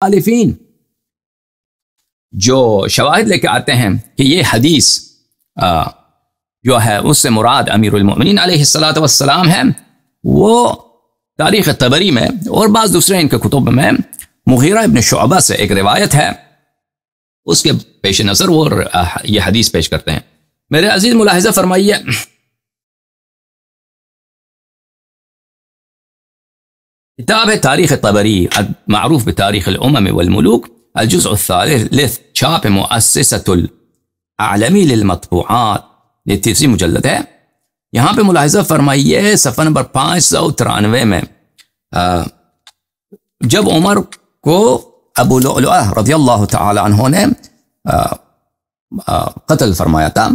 مخالفین جو شواہد لے کے آتے ہیں کہ یہ حدیث جو ہے اس سے مراد امیر المؤمنین علیہ الصلاۃ والسلام ہے، وہ تاریخ طبری میں اور بعض دوسرے ان کے کتب میں مغیرہ ابن شعبہ سے ایک روایت ہے، اس کے پیش نظر وہ یہ حدیث پیش کرتے ہیں۔ میرے عزیز ملاحظہ فرمائیے، کتاب تاریخ طبری معروف بتاریخ الامم والملوک، الجزء الثالث، چھاپ مؤسسۃ الاعلمی للمطبوعات، یہ تیسری مجلد ہے۔ یہاں پہ ملاحظہ فرمائیے صفحہ نمبر 593 میں جب عمر کو ابو لؤلؤہ رضی اللہ تعالی عنہ نے قتل فرمایا تھا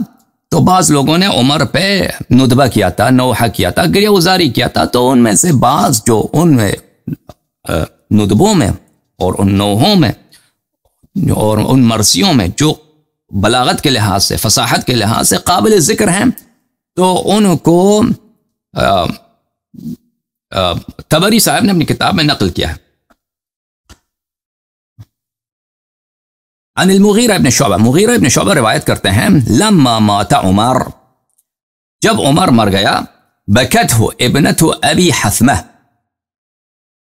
تو بعض لوگوں نے عمر پہ ندبہ کیا تھا، نوحہ کیا تھا، گریہ گزاری کیا تھا، تو ان میں سے بعض جو ان میں ندبوں میں اور ان نوحوں میں اور ان مرثیوں میں جو بلاغت کے لحاظ سے، فصاحت کے لحاظ سے قابل ذکر ہیں، تو ان کو طبری صاحب نے اپنی کتاب میں نقل کیا ہے۔ عن المغیرہ ابن شعبہ، مغیرہ ابن شعبہ روایت کرتے ہیں، لما مات عمر، جب عمر مر گیا، بکتہ ابنتہ ابی حثمہ،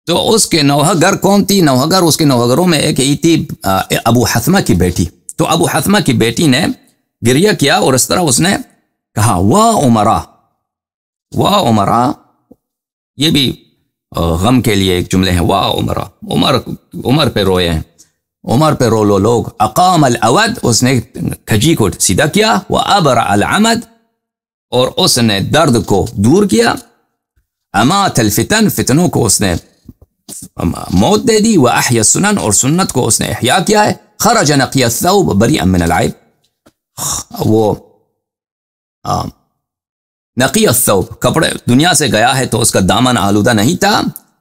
تو اس کے نوحہ گر کون تھی؟ نوحہ گر اس کے نوحہ گروں میں ایک ہی تھی ابو حثمہ کی بیٹی۔ تو ابو حثمہ کی بیٹی نے گریہ کیا اور اس طرح اس نے کہا وا عمرہ، وا عمرہ، یہ بھی غم کے لیے ایک جملے ہیں، وا عمرہ، عمر پہ روئے ہیں، عمر پہ رو لو لوگ۔ اقام الاود، اس نے کھجی کو سیدھا کیا، وابرع العمد، اور اس نے درد کو دور کیا، امات الفتن، فتنوں کو اس نے موت دے دی، واحیا السنن، اور سنت کو اس نے احیا کیا ہے، خرج نقی الثوب بریئا من العیب، وہ نقی الثوب، کپڑے دنیا سے گیا ہے تو اس کا دامن آلودہ نہیں تھا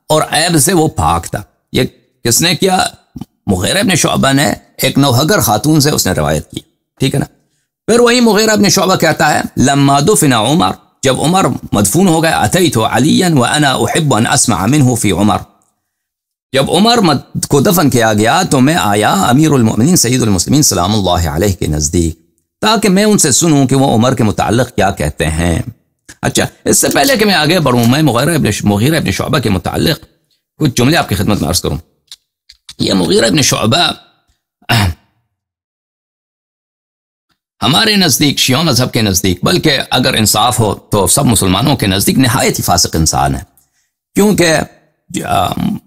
اور عیب سے وہ پاک تھا۔ یہ کس نے کیا؟ مغیرہ ابن شعبہ نے ایک نوحگر خاتون سے اس نے روایت کی، ٹھیک ہے نا۔ پھر وہی مغیرہ ابن شعبہ کہتا ہے لما دفن عمر، جب عمر مدفون ہو گیا، اتیت علیا وانا احب ان اسمع منه فی عمر، جب عمر کو دفن کیا گیا تو میں آیا امیر المؤمنین سید المسلمین سلام اللہ علیہ کے نزدیک تاکہ میں ان سے سنوں کہ وہ عمر کے متعلق کیا کہتے ہیں۔ اچھا، اس سے پہلے کہ میں آگے بڑھوں، میں مغیرہ ابن شعبہ کے متعلق کچھ جملے آپ کی خدمت میں عرض کروں۔ یہ مغیرہ ابن شعبہ ہمارے نزدیک، شیعہ مذہب کے نزدیک، بلکہ اگر انصاف ہو تو سب مسلمانوں کے نزدیک نہایت ہی فاسق انسان ہے، کیونکہ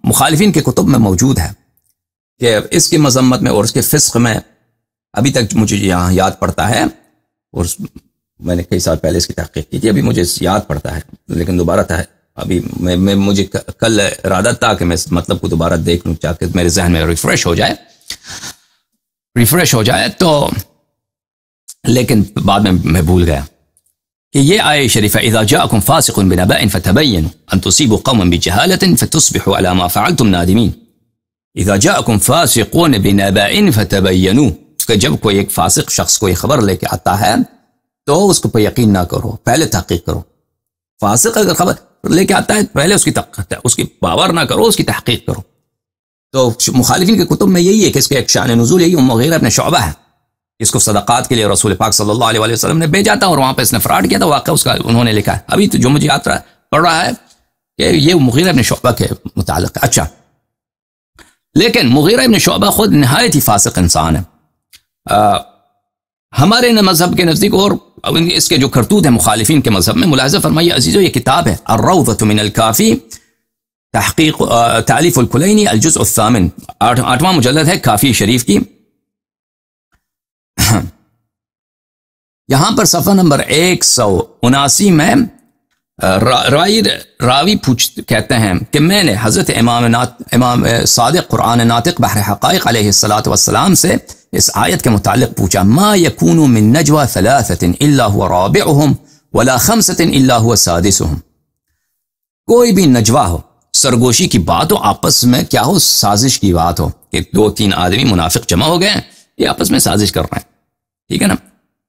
مخالفین کے کتب میں موجود ہے کہ اس کی مذمت میں اور اس کے فسق میں ابھی تک مجھے یہاں یاد پڑتا ہے، اور میں نے کئی سال پہلے اس کی تحقیق کی تھی، ابھی مجھے یاد پڑتا ہے لیکن دوبارہ تھا، ابھی میں مجھے کل ارادہ تھا کہ میں اس مطلب کو دوبارہ دیکھ لوں تاکہ میرے ذہن میں ریفریش ہو جائے تو، لیکن بعد میں بھول گیا کہ یہ آیہ شریفہ اذا جاءکم فاسق بنبأ فتبینوا ان تصیبوا قوما بجہالۃ فتصبحوا علی ما فعلتم نادمین۔ اذا جاءکم فاسقون بنبأ فتبینوا، کہ جب کوئی ایک فاسق شخص کوئی خبر لے کے آتا ہے تو اس کو پہ یقین نہ کرو، پہلے تحقیق کرو۔ فاسق اگر خبر لے کے آتا ہے پہلے اس کی باور نہ کرو، اس کی تحقیق کرو۔ تو مخالفین کے کتب میں یہی ہے کہ اس کے ایک شان نزول یہی مغیرہ ابن شعبہ ہے، اس کو صدقات کے لیے رسول پاک صلی اللہ علیہ وسلم نے بھیجا تھا اور وہاں پہ اس نے فراڈ کیا تھا، واقعہ اس کا انہوں نے لکھا ہے، ابھی تو جو مجھے یاد پڑ رہا ہے کہ یہ مغیرہ ابن شعبہ کے متعلق ہے۔ اچھا، لیکن مغیرہ ابن شعبہ خود نہایت ہی فاسق انسان ہے ہمارے مذہب کے نزدیک، اور اس کے جو کرتوت ہیں مخالفین کے مذہب میں۔ ملاحظہ فرمائیے عزیزو، یہ کتاب ہے الروضۃ من الکافی، تحقیق تالیف الکلینی، الجزء الثامن، 8واں مجلد ہے کافی شریف کی۔ یہاں پر صفحہ نمبر 179 میں راوی کہتے ہیں کہ میں نے حضرت امام صادق قرآن ناطق بحر حقائق علیہ السلام سے اس آیت کے متعلق پوچھا، ما یکون من نجوى ثلاثة الا هو رابعهم ولا خمسة الا هو سادسهم، کوئی بھی نجوہ ہو، سرگوشی کی بات ہو، آپس میں کیا ہو، سازش کی بات ہو کہ 2-3 آدمی منافق جمع ہو گئے ہیں، یہ آپس میں سازش کر رہے ہیں، ٹھیک ہے نا،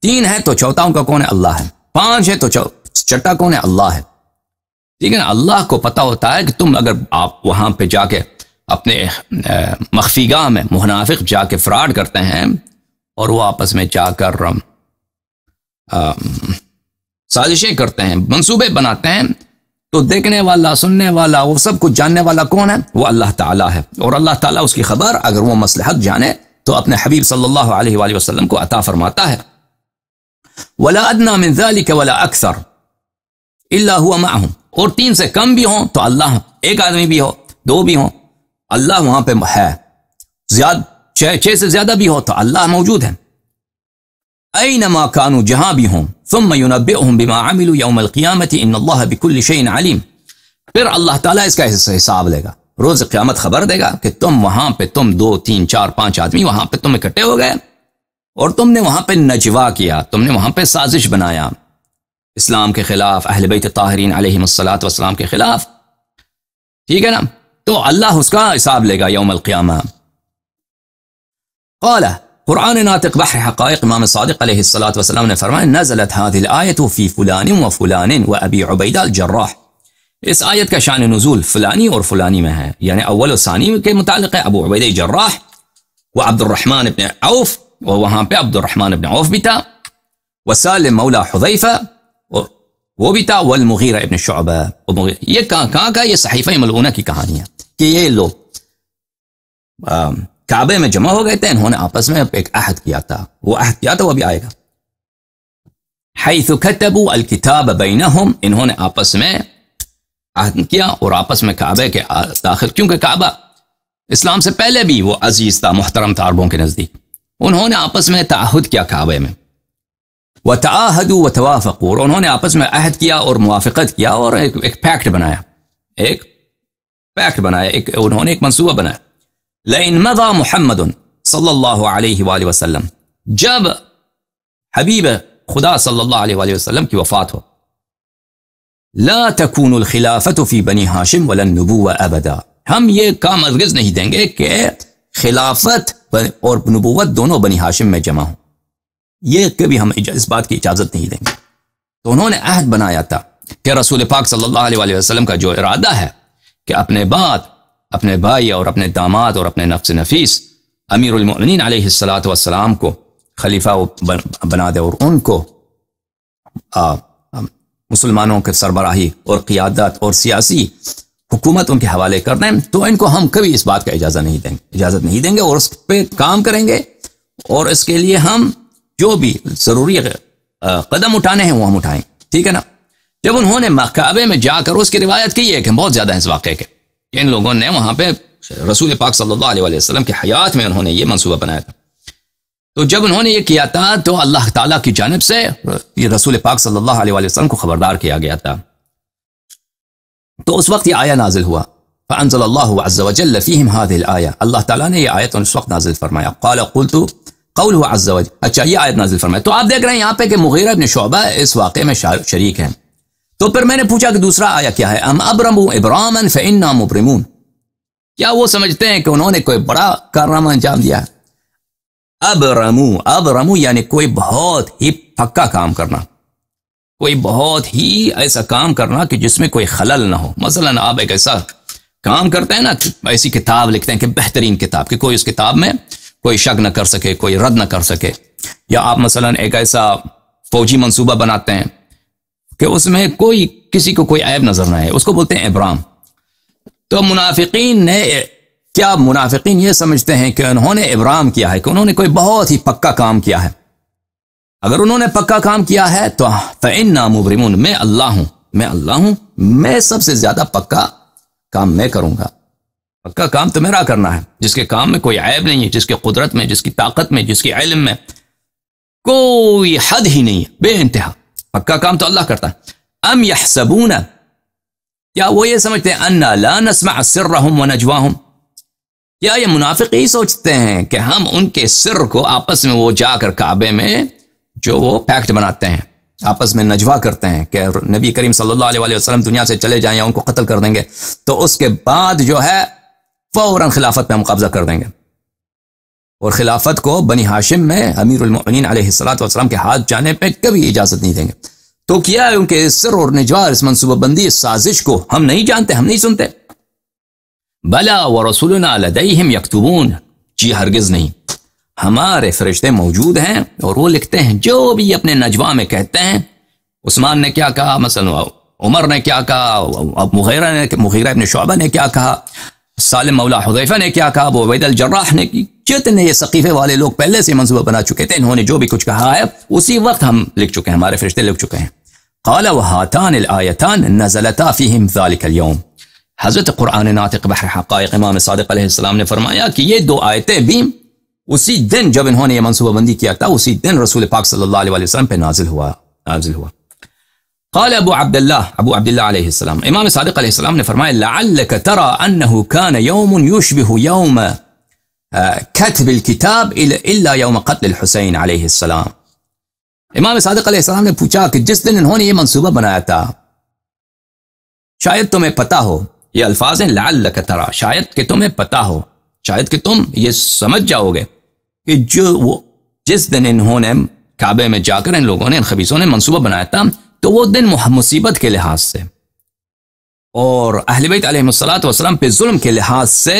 3 ہے تو چوتھا ان کا کون ہے؟ اللہ ہے، 5 ہے تو چھٹا کون ہے؟ اللہ ہے، ٹھیک ہے نا۔ اللہ کو پتا ہوتا ہے کہ تم اگر آپ وہاں پہ جا کے اپنے مخفی گاہ میں منافق جا کے فراڈ کرتے ہیں اور وہ آپس میں جا کر سازشیں کرتے ہیں، منصوبے بناتے ہیں، تو دیکھنے والا، سننے والا، وہ سب کچھ جاننے والا کون ہے؟ وہ اللہ تعالیٰ ہے، اور اللہ تعالیٰ اس کی خبر اگر وہ مصلحت جانے تو اپنے حبیب صلی اللہ علیہ وآلہ وسلم کو عطا فرماتا ہے۔ وَلَا أَدْنَى مِن ذَلِكَ وَلَا أَكْثَرَ إِلَّا هُوَ مَعَهُمْ، اور 3 سے کم بھی ہوں تو اللہ، ایک آدمی بھی ہو، 2 بھی ہوں، اللہ وہاں پہ ہے، 6 سے زیادہ بھی ہو تو اللہ موجود ہے۔ اینما کانوا، جہاں بھی ہوں، ثم ينبئهم بما عملوا یوم القیامت ان اللہ بكل شیء علیم، پھر اللہ تعالیٰ اس کا حساب لے گا، روز قیامت خبر دے گا کہ تم وہاں پہ، تم 2 3 4 5 آدمی وہاں پہ تم اکٹھے ہو گئے اور تم نے وہاں پہ نجوا کیا، تم نے وہاں پہ سازش بنایا اسلام کے خلاف، اہل بیت طاہرین علیہم الصلاۃ والسلام کے خلاف، ٹھیک ہے نا؟ تو اللہ اس کا حساب لے گا یوم القیامہ۔ قال، قرآن ناطق بحر حقائق، امام صادق علیہ الصلاۃ والسلام نے فرمایا، نزلت هذه الآیة فی فلان و فلان و ابی عبیدہ الجراح، اس آیت کا شان نزول فلانی اور فلانی میں ہے، یعنی اول و ثانی کے متعلق ہے، ابو عبیدہ جراح و عبد الرحمن بن عوف، اور وہاں پہ عبد الرحمن بن عوف بھی تھا، وسالم مولا حذیفہ، اور وہ بھی تھا، والمغیرہ ابن شعبہ۔ یہ کہاں کا؟ یہ صحیفہ ملعونہ کی کہانی ہے کہ یہ لوگ کعبے میں جمع ہو گئے تھے، انہوں نے آپس میں ایک عہد کیا تھا، وہ عہد کیا تھا وہ بھی آئے گا، حیث کتبوا الکتاب بینہم، انہوں نے آپس میں عہد کیا اور آپس میں کعبے کے داخل، کیونکہ کعبہ اسلام سے پہلے بھی وہ عزیز تھا، محترم تھا عربوں کے نزدیک، انہوں نے آپس میں تعہد کیا کعبے میں، وتعاہدوا وتوافقوا، اور انہوں نے آپس میں عہد کیا اور موافقت کیا اور ایک پیکٹ بنایا، انہوں نے ایک منصوبہ بنایا، لئن مضى محمد صلی اللہ علیہ وآلہ وسلم، جب حبیب خدا صلی اللہ علیہ وآلہ وسلم کی وفات ہو، لا تكون الخلافت فی بنی ہاشم ولا النبوة ابدا، ہم یہ کام ارگز نہیں دیں گے کہ خلافت اور نبوت دونوں بنی ہاشم میں جمع ہوں، یہ کبھی ہم اس بات کی اجازت نہیں دیں گے۔ تو انہوں نے عہد بنایا تھا کہ رسول پاک صلی اللہ علیہ وآلہ وسلم کا جو ارادہ ہے کہ اپنے بعد اپنے بھائی اور اپنے داماد اور اپنے نفس نفیس امیر المؤمنین علیہ الصلاۃ والسلام کو خلیفہ بنا دے اور ان کو مسلمانوں کے سربراہی اور قیادت اور سیاسی حکومت ان کے حوالے کر دیں، تو ان کو ہم کبھی اس بات کا اجازت نہیں دیں گے اور اس پہ کام کریں گے، اور اس کے لیے ہم جو بھی ضروری قدم اٹھانے ہیں وہ ہم اٹھائیں، ٹھیک ہے نا؟ جب انہوں نے کعبے میں جا کر، اس کی روایت کی ہے کہ بہت زیادہ ہے اس واقعے کے، ان لوگوں نے وہاں پہ رسول پاک صلی اللہ علیہ وسلم کی حیات میں انہوں نے یہ منصوبہ بنایا تھا، تو جب انہوں نے یہ کیا تھا تو اللہ تعالیٰ کی جانب سے یہ رسول پاک صلی اللہ علیہ وسلم کو خبردار کیا گیا تھا، تو اس وقت یہ آیہ نازل ہوا، فانزل اللہ عز وجل فیہم هذه الآیہ، اللہ تعالیٰ نے یہ آیت اس وقت نازل فرمایا، قال قلت قوله عز وجل، اچھا یہ آیت نازل فرمایا، تو آپ دیکھ رہے ہیں یہاں پہ کہ مغیرہ بن شعبہ اس واقعے میں شریک ہیں، تو پھر میں نے پوچھا کہ دوسرا آیہ کیا ہے، ام ابرموا ابراما فانا مبرمون، کیا وہ سمجھتے ہیں کہ انہوں نے کوئی بڑا کارنامہ انجام دیا؟ ابرمو یعنی کوئی بہت ہی پکا کام کرنا، کوئی بہت ہی ایسا کام کرنا کہ جس میں کوئی خلل نہ ہو، مثلا آپ ایک ایسا کام کرتے ہیں نا، ایسی کتاب لکھتے ہیں کہ بہترین کتاب، کہ کوئی اس کتاب میں کوئی شک نہ کر سکے، کوئی رد نہ کر سکے، یا آپ مثلا ایک ایسا فوجی منصوبہ بناتے ہیں کہ اس میں کسی کو کوئی عیب نظر نہ آئے، اس کو بولتے ہیں ابرام۔ تو منافقین یہ سمجھتے ہیں کہ انہوں نے ابرام کیا ہے، کہ انہوں نے کوئی بہت ہی پکا کام کیا ہے، اگر انہوں نے پکا کام کیا ہے تو فإنا مبرمون، میں اللہ ہوں، میں سب سے زیادہ پکا کام میں کروں گا، پکا کام تو میرا کرنا ہے، جس کے کام میں کوئی عیب نہیں ہے، جس کے قدرت میں، جس کی طاقت میں، جس کی علم میں کوئی حد ہی نہیں ہے، بے انتہا پکا کام تو اللہ کرتا ہے۔ ام یحسبون، کیا وہ یہ سمجھتے ہیں انا لا نسمع سرهم ونجواهم، کیا یہ منافق ہی سوچتے ہیں کہ ہم ان کے سر کو آپس میں وہ جا کر کعبے میں جو وہ پیکٹ بناتے ہیں، آپس میں نجوا کرتے ہیں کہ نبی کریم صلی اللہ علیہ وسلم دنیا سے چلے جائیں یا ان کو قتل کر دیں گے تو اس کے بعد جو ہے فوراً خلافت پہ ہم قبضہ کر دیں گے، اور خلافت کو بنی ہاشم میں امیر المؤمنین علیہ الصلاۃ والسلام کے ہاتھ جانے پہ کبھی اجازت نہیں دیں گے، تو کیا ہے ان کے سر اور نجوا، اس منصوبہ بندی، اس سازش کو ہم نہیں جانتے، ہم نہیں سنتے؟ بلا ورسولنا لدیہم یکتبون، جی ہرگز نہیں، ہمارے فرشتے موجود ہیں اور وہ لکھتے ہیں جو بھی اپنے نجوا میں کہتے ہیں. عثمان نے کیا کہا، مثلا عمر نے کیا کہا، اب مغیرہ ابن شعبہ نے کیا کہا، سالم مولا حذیفہ نے کیا کہا، ابو عبید الجراح نے کی، جتنے یہ سقیفے والے لوگ پہلے سے منصوبہ بنا چکے تھے، انہوں نے جو بھی کچھ کہا ہے اسی وقت ہم لکھ چکے ہیں، ہمارے فرشتے لکھ چکے ہیں. قال وهاتان الآیتان نزلتا فیہم ذلک اليوم. حضرت قرآن ناطق بحر حقائق امام صادق علیہ السلام نے فرمایا کہ یہ 2 آیتیں بھی اسی دن جب انہوں نے یہ منصوبہ بندی کیا تھا، اسی دن رسول پاک صلی اللہ علیہ وسلم پہ نازل ہوا. قال ابو عبداللہ علیہ السلام، امام صادق علیہ السلام نے فرمایا لعلک ترى انه كان يوم يشبه يوم كتب الكتاب الا يوم قتل الحسین علیہ السلام. امام صادق علیہ السلام نے پوچھا کہ جس دن انہوں نے یہ منصوبہ بنایا تھا، شاید تمہیں پتا ہو، یہ الفاظ ہیں لعلک ترى، شاید کہ تمہیں پتا ہو، شاید کہ تم یہ سمجھ جاؤ گے کہ جس دن انہوں نے کعبے میں جا کر ان لوگوں نے، ان خبیثوں نے منصوبہ بنایا تھا، تو وہ دن مصیبت کے لحاظ سے اور اہل بیت علیہ السلام پہ ظلم کے لحاظ سے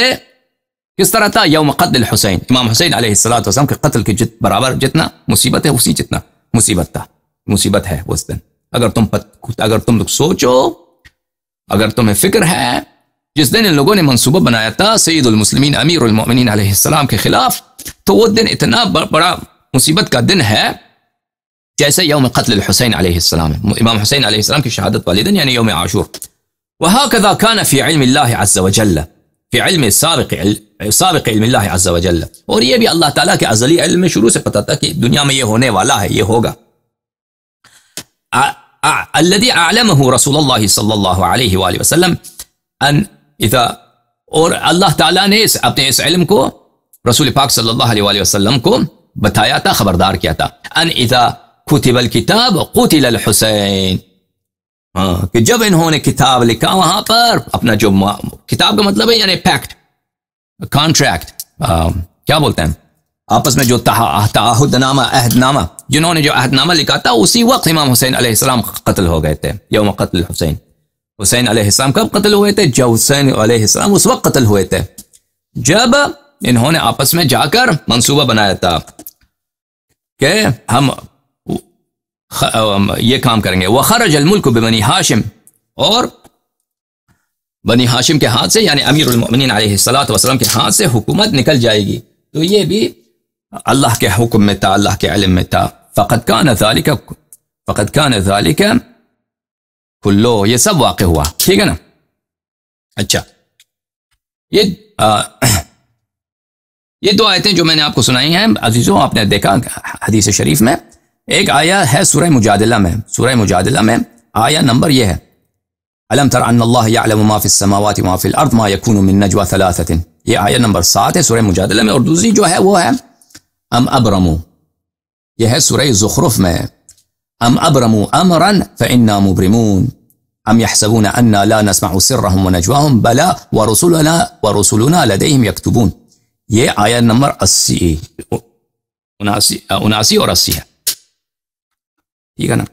کس طرح تھا، یوم قتل الحسین، امام حسین علیہ السلام کے قتل کے برابر جتنا مصیبت ہے، اسی جتنا مصیبت تھا، مصیبت ہے اس دن. اگر تم لوگ سوچو، اگر تمہیں فکر ہے، جس دن ان لوگوں نے منصوبہ بنایا تھا سید المسلمین امیر المؤمنین علیہ السلام کے خلاف، تو وہ دن اتنا بڑا مصیبت کا دن ہے جیسے یوم قتل الحسین علیہ السلام، امام حسین علیہ السلام کی شہادت والے دن، یعنی یوم عاشور. وهكذا كان في علم الله عز وجل، في علم سابق علم الله عز وجل، اور یہ بھی اللہ تعالیٰ کے ازلی علم میں شروع سے پتا تھا کہ دنیا میں یہ ہونے والا ہے، یہ ہوگا. الذي اعلمه رسول الله صلی اللہ علیہ وآلہ وسلم ان اذا، اور اللہ تعالیٰ نے اپنے اس علم کو رسول پاک صلی اللہ علیہ وآلہ وسلم کو بتایا تھا، خبردار کیا تھا، ان اذا كتب الكتاب قتل الحسین، کہ جب انہوں نے کتاب لکھا وہاں پر، اپنا جو کتاب کا مطلب ہے یعنی پیکٹ، کانٹریکٹ، کیا بولتے ہیں آپس میں جو تعہد نامہ، عہد نامہ، جنہوں نے جو عہد نامہ لکھا تھا، اسی وقت امام حسین علیہ السلام قتل ہو گئے تھے، یوم قتل الحسین. حسین علیہ السلام کب قتل ہوئے تھے؟ جب حسین علیہ السلام اس وقت قتل ہوئے تھے جب انہوں نے آپس میں جا کر منصوبہ بنایا تھا کہ ہم یہ کام کریں گے. وخرج الملک ببنی ہاشم، اور بنی ہاشم کے ہاتھ سے، یعنی امیر المؤمنین علیہ السلام کے ہاتھ سے حکومت نکل جائے گی. تو یہ بھی اللہ کے حکم میں تھا، اللہ کے علم میں تھا. فقد كان ذلك کلو، یہ سب واقع ہوا، ٹھیک ہے نا. اچھا، یہ 2 آیتیں جو میں نے آپ کو سنائی ہیں عزیزوں، آپ نے دیکھا حدیث شریف میں ایک آیا ہے سورہ مجادلہ میں، سورہ مجادلہ میں آیا نمبر یہ ہے الم تر ان اللہ یعلم ما فی السماوات وما فی الارض ما یکون من نجوى ثلاثة، یہ آیا نمبر 7 ہے سورہ مجادلہ میں. اور دوسری جو ہے وہ ہے ام ابرمو، یہ ہے سورہ زخرف میں، ام ابرمو امرا فانا مبرمون ام يحسبون انا لا نسمع سرهم ونجواهم بلا ورسلنا لديهم يكتبون. یہ آیا نمبر 79 اور 80 ہے، ٹھیک ہے نا.